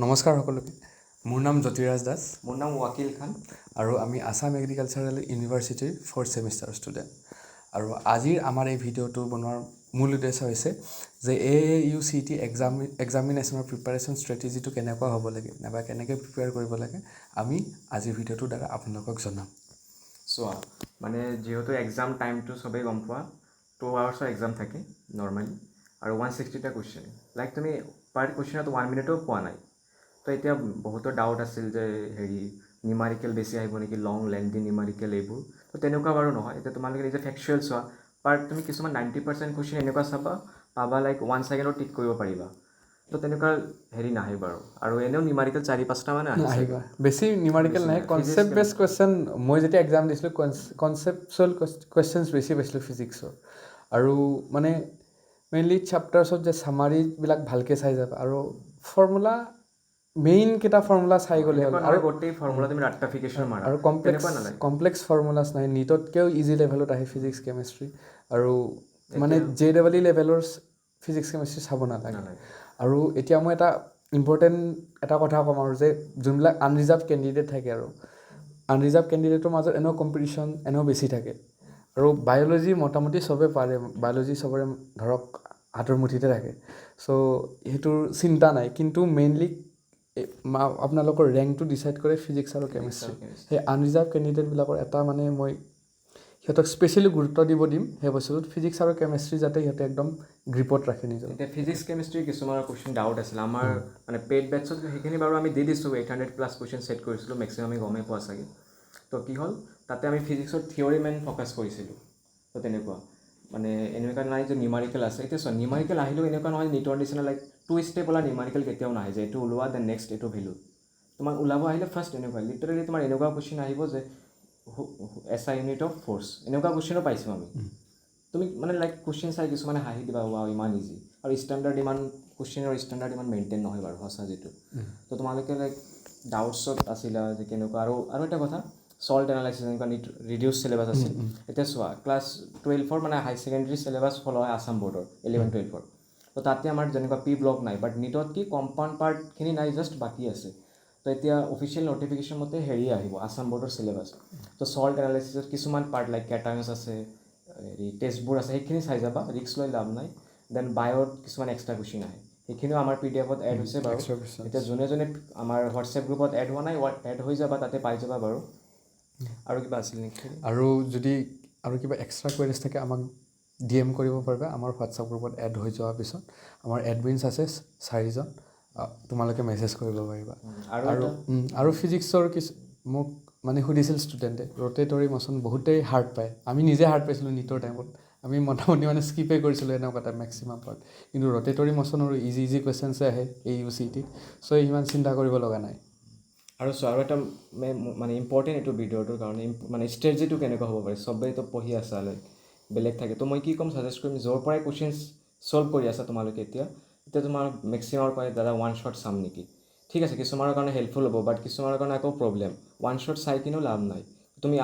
নমস্কাৰ সকলোকে। মোৰ নাম জ্যোতিৰাজ দাস মোৰ নাম ৱাকিল খান আৰু আমি আসাম এগ্ৰিকালচাৰেল ইউনিভাৰ্চিটিৰ 4th ছেমিষ্টাৰ ষ্টুডেণ্ট। আৰু আজিৰ আমাৰ এই ভিডিঅ'টো বনোৱাৰ মূল উদ্দেশ্য হৈছে যে AAUCET এক্সামিনেশ্যনৰ প্ৰিপাৰেশ্যন ষ্ট্ৰেটেজিটো কেনেকুৱা হ'ব লাগে নাইবা কেনেকৈ প্ৰিপেয়াৰ কৰিব লাগে আমি আজিৰ ভিডিঅ'টোৰ দ্বাৰা আপোনালোকক জনাম। চোৱা, মানে যিহেতু এক্সাম টাইমটো চবেই গম পোৱা, 2 আৱাৰ্ছৰ এক্সাম থাকে নৰ্মেলি আৰু 160টা কুৱেশ্যন। লাইক তুমি পাৰ কুৱেশ্যনত 1 মিনিটো পোৱা নাই। তো এতিয়া বহুতৰ ডাউট আছিল যে নিউমাৰিকেল বেছি আহিব নেকি, লং লেন্থি নিউমাৰিকেল এইবোৰ। তো তেনেকুৱা বাৰু নহয়। এতিয়া তোমালোকে নিজে ফেকচুৱেল চোৱা, তুমি কিছুমান 90% কুৱেশ্যন এনেকুৱা পাবা লাইক 1 ছেকেণ্ডত টিক কৰিব পাৰিবা। তো তেনেকুৱা নাহে বাৰু। আৰু এনেও নিউমাৰিকেল 4-5টা মানে আহিব, বেছি নিউমাৰিকেল নাহে। কনচেপ্ট বেছ কুৱেশ্যন মই যেতিয়া এক্সাম দিছিলোঁ কনচেপ্টচুৱেল কুৱেশ্যনছ বেছি পাইছিলোঁ ফিজিক্সৰ। আৰু মানে মেইনলি চেপ্টাৰ্ছত যে চামাৰীবিলাক ভালকৈ চাই যাবা আৰু ফৰ্মুলা মেইন কেইটা ফৰ্মুলা চাই গ'লে হ'ল। আৰু গোটেই ফৰ্মুলা তুমি ৰাট্টাফিকেশ্যন মাৰা আৰু কমপ্লেক্স ফৰ্মুলাছ নাই। নিটতকৈও ইজি লেভেলত আহে ফিজিক্স কেমেষ্ট্ৰি। আৰু মানে JEE লেভেলৰ ফিজিক্স কেমেষ্ট্ৰি চাব নালাগে। আৰু এতিয়া মই এটা ইম্পৰ্টেণ্ট এটা কথা ক'ম আৰু যে যোনবিলাক আনৰিজাৰ্ভ কেণ্ডিডেট থাকে আৰু আনৰিজাৰ্ভ কেণ্ডিডেটৰ মাজত এনেও কম্পিটিশ্যন এনেও বেছি থাকে। আৰু বায়'লজি মোটামুটি চবেই পাৰে, বায়'লজি চবৰে ধৰক হাতৰ মুঠিতে থাকে। চ' সেইটোৰ চিন্তা নাই। কিন্তু মেইনলি আপোনালোকৰ ৰেংকটো ডিচাইড কৰে ফিজিক্স আৰু কেমেষ্ট্ৰি। সেই আনৰিজাৰ্ভ কেণ্ডিডেটবিলাকৰ এটা মানে মই সিহঁতক স্পেচিয়েলি গুৰুত্ব দিম সেই বস্তুটোত, ফিজিক্স আৰু কেমেষ্ট্ৰি যাতে সিহঁতে একদম গ্ৰিপত ৰাখে নিজৰ। এতিয়া ফিজিক্স কেমেষ্ট্ৰি কিছুমানৰ কুৱেশ্যন ডাউট আছিল আমাৰ মানে পেইড বেটছত। সেইখিনি বাৰু আমি দি দিছোঁ, 800+ কুৱেশ্যন ছেট কৰিছিলোঁ, মেক্সিমাম আমি গমেই পোৱা চাগে। তো কি হ'ল, তাতে আমি ফিজিক্সৰ থিয়ৰী মেইন ফ'কাছ কৰিছিলোঁ। তো তেনেকুৱা মানে এনেকুৱা নাই যে নিউমাৰিকেল আছে। এতিয়া চোৱা, নিউমাৰিকেল আহিলেও এনেকুৱা নহয় নিটৰ নিচিনা লাইক 2 ষ্টেপ ওলা নিউমাৰিকেল কেতিয়াও নাহে যে এইটো ওলোৱা দেন নেক্সট এইটো ভেলু তোমাক ওলাব আহিলে ফাৰ্ষ্ট এনেকুৱা লিটাৰেলি তোমাৰ এনেকুৱা কুৱেশ্যন আহিব যে SI ইউনিট অফ ফ'ৰ্চ, এনেকুৱা কুৱেশ্যনো পাইছোঁ আমি। তুমি মানে লাইক কুৱেশ্যন চাই কিছুমানে হাঁহি দিবা, ৱাও ইমান ইজি। আৰু ষ্টেণ্ডাৰ্ড ইমান কুৱেশ্যনৰ ষ্টেণ্ডাৰ্ড ইমান মেইনটেইন নহয় বাৰু সঁচা যিটো। তো তোমালোকে লাইক ডাউটছত আছিলা যে কেনেকুৱা। আৰু এটা কথা, চল্ট এনালাইচিছ এনেকুৱা ৰিডিউচ চিলেবাছ আছিল। এতিয়া চোৱা, ক্লাছ 12ৰ মানে হাই ছেকেণ্ডেৰী চিলেবাছ ফ'ল' হয় আছাম বৰ্ডৰ 11-12ৰ। তো তাতে আমাৰ যেনেকুৱা পি ব্লক নাই, বাট নিটত কি কম্পাউণ্ড পাৰ্টখিনি নাই, জাষ্ট বাকী আছে। তো এতিয়া অফিচিয়েল নটিফিকেশ্যন মতে আহিব আছাম বৰ্ডৰ চিলেবাছ। তো চল্ট এনালাইচিছত কিছুমান পাৰ্ট লাইক কেটায়নছ আছে, টেষ্টবোৰ আছে, সেইখিনি চাই যাবা, ৰিস্ক লৈ লাভ নাই। দেন বায়'ত কিছুমান এক্সট্ৰা কুৱেশ্যন আহে, সেইখিনিও আমাৰ PDFত এড হৈছে বাৰু। এতিয়া যোনে আমাৰ হোৱাটছএপ গ্ৰুপত এড হোৱা নাই, এড হৈ যাবা, তাতে পাই যাবা বাৰু। আৰু কিবা আছিল নেকি? আৰু যদি আৰু কিবা এক্সট্ৰা কুৱেৰিজ থাকে আমাক DM কৰিব পাৰিবা আমাৰ হোৱাটছআপ গ্ৰুপত এড হৈ যোৱাৰ পিছত। আমাৰ এডমিনছ আছে 4জন, তোমালোকে মেছেজ কৰিব পাৰিবা। আৰু ফিজিক্সৰ মোক মানে সুধিছিল ষ্টুডেণ্টে, ৰ'টেটৰী ম'শ্যন বহুতেই হাৰ্ড পায়। আমি নিজে হাৰ্ড পাইছিলোঁ নিটৰ টাইমত, আমি মোটামুটি মানে স্কিপেই কৰিছিলোঁ এনেকুৱা টাইপ মেক্সিমাম পাৰ্ট। কিন্তু ৰ'টেটৰী ম'শ্যনৰো ইজি কুৱেশ্যনছে আহে AUCET, চ' ইমান চিন্তা কৰিব লগা নাই। আৰু চোৱা, আৰু এটা মানে ইম্পৰ্টেণ্ট এইটো ভিডিঅ'টোৰ কাৰণে মানে ষ্ট্ৰেটেজিটো কেনেকুৱা হ'ব পাৰে। চবেইতো পঢ়ি আছা, লাইক বেলেগ থাকে। তো মই কি ক'ম, ছাজেষ্ট কৰিম, য'ৰ পৰাই কুৱেশ্যনছ ছল্ভ কৰি আছা তোমালোকে এতিয়া তোমাৰ মেক্সিমামৰ কয় দাদা 1 শ্বট চাম নেকি। ঠিক আছে, কিছুমানৰ কাৰণে হেল্পফুল হ'ব, বাট কিছুমানৰ কাৰণে আকৌ প্ৰব্লেম। 1 শ্বট চাই কিনেও লাভ নাই। তুমি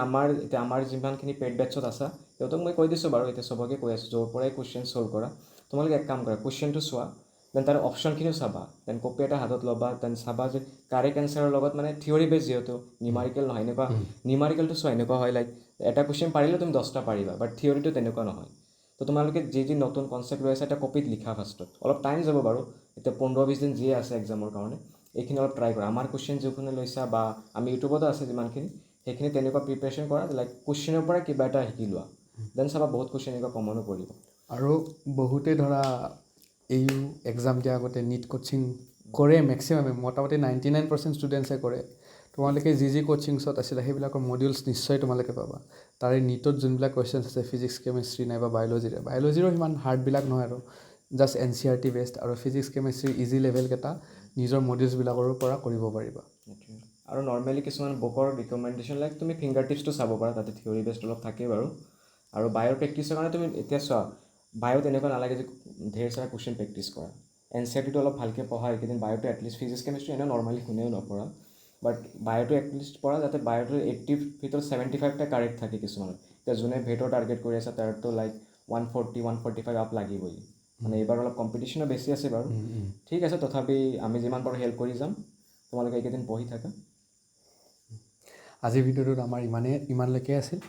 আমাৰ যিমানখিনি পেইড বেটছত আছা সিহঁতক মই কৈ দিছোঁ বাৰু, এতিয়া চবকে কৈ আছোঁ, য'ৰ পৰাই কুৱেশ্যন ছল্ভ কৰা তোমালোকে এক কাম কৰা, কুৱেশ্যনটো চোৱা, দেন তাৰ অপশ্যনখিনিও চাবা, দেন কপি এটা হাতত ল'বা, দেন চাবা যে কাৰেক্ট এনচাৰৰ লগত মানে থিয়ৰী বেছ, যিহেতু নিউমাৰিকেল নহয়। এনেকুৱা নিউমাৰিকেলটো চোৱা এনেকুৱা হয়, লাইক এটা কুৱেশ্যন পাৰিলে তুমি 10টা পাৰিবা, বাট থিয়ৰীটো তেনেকুৱা নহয়। তো তোমালোকে যি নতুন কনচেপ্ট লৈ আছে এটা কপিত লিখা ফাৰ্ষ্টত, অলপ টাইম যাব বাৰু। এতিয়া 15-20 দিন যিয়ে আছে এক্সামৰ কাৰণে, এইখিনি অলপ ট্ৰাই কৰা। আমাৰ কুৱেশ্যন যিখিনি লৈছা বা আমি ইউটিউবতো আছে যিমানখিনি, সেইখিনি তেনেকুৱা প্ৰিপেৰেশ্যন কৰা, লাইক কুৱেশ্যনৰ পৰা কিবা এটা শিকি লোৱা, দেন চাবা বহুত কুৱেশ্যন এনেকুৱা কমনো পৰিব। আৰু বহুতে ধৰা এক্সাম দিয়াৰ আগতে নিট কোচিং কৰে, মেক্সিমামে মোটামুটি 99% ষ্টুডেণ্টছে কৰে। তোমালোকে যি কোচিংছত আছিলে সেইবিলাকৰ মডিউলছ নিশ্চয় তোমালোকে পাবা। তাৰে নিটত যোনবিলাক কুৱেশ্যনছ আছে ফিজিক্স কেমেষ্ট্ৰি নাইবা বায়'লজিৰো সিমান হাৰ্ডবিলাক নহয় আৰু জাষ্ট NCERT বেষ্ট। আৰু ফিজিক্স কেমেষ্ট্ৰি ইজি লেভেলকেইটা নিজৰ মডিউলছবিলাকৰ পৰা কৰিব পাৰিবা। আৰু নৰ্মেলি কিছুমান বুকৰ ৰিকমেণ্ডেশ্যন লাইক তুমি ফিংগাৰ টিপছটো চাব পাৰা, তাতে থিয়ৰী বেষ্ট অলপ থাকেই বাৰু। আৰু বায়'ৰ প্ৰেক্টিছৰ কাৰণে তুমি এতিয়া চোৱা, বায়'ত এনেকুৱা নালাগে যে ঢেৰ সাৰা কুৱেশ্যন প্ৰেক্টিছ কৰা। NCERTটো অলপ ভালকৈ পঢ়া, এইকেইদিন বায়'টো এটলিষ্ট ফিজিক্স কেমেষ্ট্ৰি এনেও নৰ্মেলি কোনেও নপঢ়া, বাট বায়'টো এটলিষ্ট পঢ়া, যাতে বায়'টো 80ৰ ভিতৰত 75টা কাৰেক্ট থাকে কিছুমানত। এতিয়া যোনে ভেটৰ টাৰ্গেট কৰি আছে তাৰতো লাইক 140-145 আপ লাগিবই। মানে এইবাৰ অলপ কম্পিটিশ্যনো বেছি আছে বাৰু ঠিক আছে তথাপি আমি যিমান পাৰোঁ হেল্প কৰি যাম তোমালোকে এইকেইদিন পঢ়ি থাকা আজিৰ ভিডিঅ'টোত আমাৰ ইমানলৈকে আছিল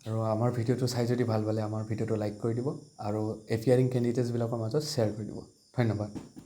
আৰু আমাৰ ভিডিঅ'টো চাই যদি ভাল পালে আমাৰ ভিডিঅ'টো লাইক কৰি দিব আৰু এপিয়াৰিং কেণ্ডিডেটছবিলাকৰ মাজত শ্বেয়াৰ কৰি দিব ধন্যবাদ